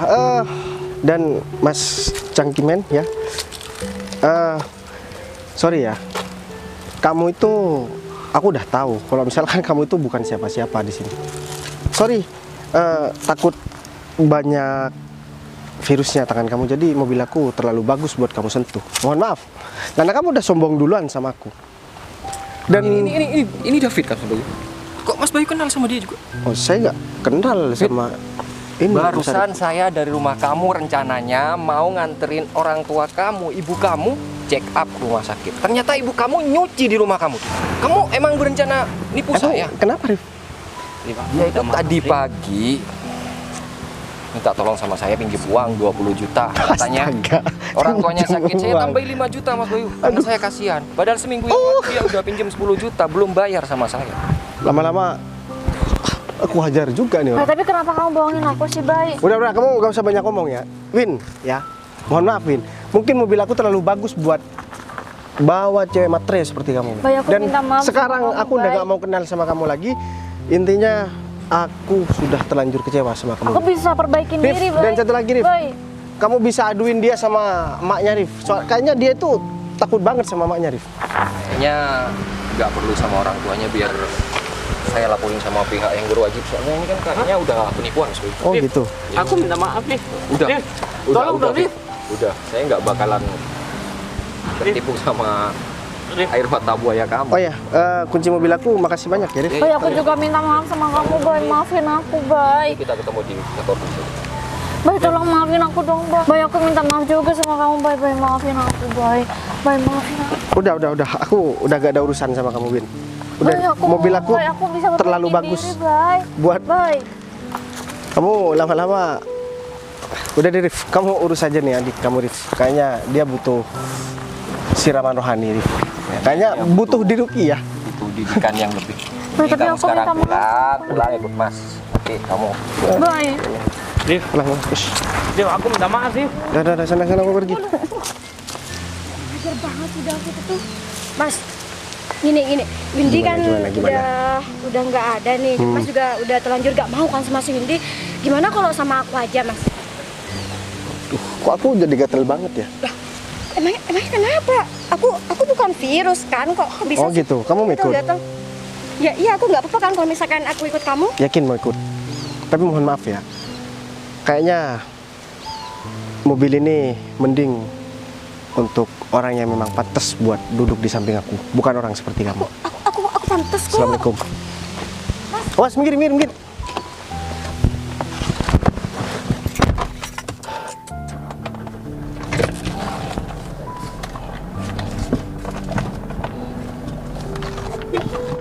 dan Mas Cangkimen ya. Sorry ya. Kamu itu aku udah tahu kalau misalkan kamu itu bukan siapa-siapa di sini. Sorry, takut banyak virusnya tangan kamu, jadi mobil aku terlalu bagus buat kamu sentuh. Mohon maaf. Karena kamu udah sombong duluan sama aku. Dan Ini David kan Mas Bayu? Kok Mas Bayu kenal sama dia juga? oh, saya nggak kenal sama ini. Barusan saya dari rumah kamu rencananya mau nganterin orang tua kamu, ibu kamu check up ke rumah sakit. Ternyata ibu kamu nyuci di rumah kamu. Kamu emang berencana nipu saya? Kenapa, Rif? Dia itu tadi pagi minta tolong sama saya pinjam uang 20 juta. Katanya Astaga. orang tuanya sakit, saya Uang. tambahin 5 juta Mas Bayu. Karena saya kasihan. Padahal seminggu yang lalu dia udah pinjam 10 juta belum bayar sama saya. Lama-lama aku hajar juga nih Nah, orang. tapi kenapa kamu bohongin aku sih, Bay? Udah, kamu gak usah banyak ngomong ya. Win, ya. Mohon maaf, Win. Mungkin mobil aku terlalu bagus buat bawa cewek matre seperti kamu. Bay, aku Dan minta maaf sekarang sama kamu, aku udah Bay. gak mau kenal sama kamu lagi. Intinya aku sudah terlanjur kecewa sama kamu. Aku bisa perbaikin Rif, diri, Bay. dan satu lagi, Rif. Bay. Kamu bisa aduin dia sama emaknya, Rif. Kayaknya dia tuh takut banget sama emaknya, Rif. Kayaknya nggak perlu sama orang tuanya biar saya laporin sama pihak yang berwajib. Soalnya ini kan kayaknya udah penipuan Mas Bayu. Oh gitu. Aku minta maaf nih. Udah. Rif, tolong dong, Rif. Udah, saya nggak bakalan tertipu sama air mata buaya kamu. Oh ya, kunci mobil aku makasih banyak ya, Rif. Bay, aku juga minta maaf sama kamu, Bay. Maafin aku, Bay. Kita ketemu di kantor polisi. Bay, tolong maafin aku dong, Bay. Bay, aku minta maaf juga sama kamu, Bay. Bay, maafin aku, Bay. Bay, maafin aku. Udah. Aku udah gak ada urusan sama kamu, Win. Udah, Bay, mobil aku Bay, aku bisa terlalu perbaikin bagus diri, Bay. buat Bay. kamu lama-lama. Udah deh, Rif. Kamu urus aja nih adik kamu, Rif. Kayaknya dia butuh siraman rohani, Rif. Ya, kayaknya butuh diruki ya. Itu didikan yang lebih. Bay, Ini tapi kamu aku sekarang minta maaf. pulang ikut Mas. Oke, kamu. Bay. Rif, Pulang, Rif. Rif, aku minta maaf, Rif. Udah, sana aku pergi. Hajar banget sudah aku tuh. Mas, gini. Windy kan Gimana? udah nggak ada nih. Mas juga udah terlanjur nggak mau kan sama si Windy. Gimana kalau sama aku aja, Mas? Kok aku jadi gatel banget ya? Emang kenapa? Aku bukan virus kan, kok bisa Oh sih gitu, kamu mau ikut? datang? Ya iya, aku nggak apa-apa kan kalau misalkan aku ikut kamu. Yakin mau ikut? Tapi mohon maaf ya. Kayaknya mobil ini mending untuk orang yang memang pantas buat duduk di samping aku, bukan orang seperti kamu. Aku pantas kok. Assalamualaikum. Awas, minggir.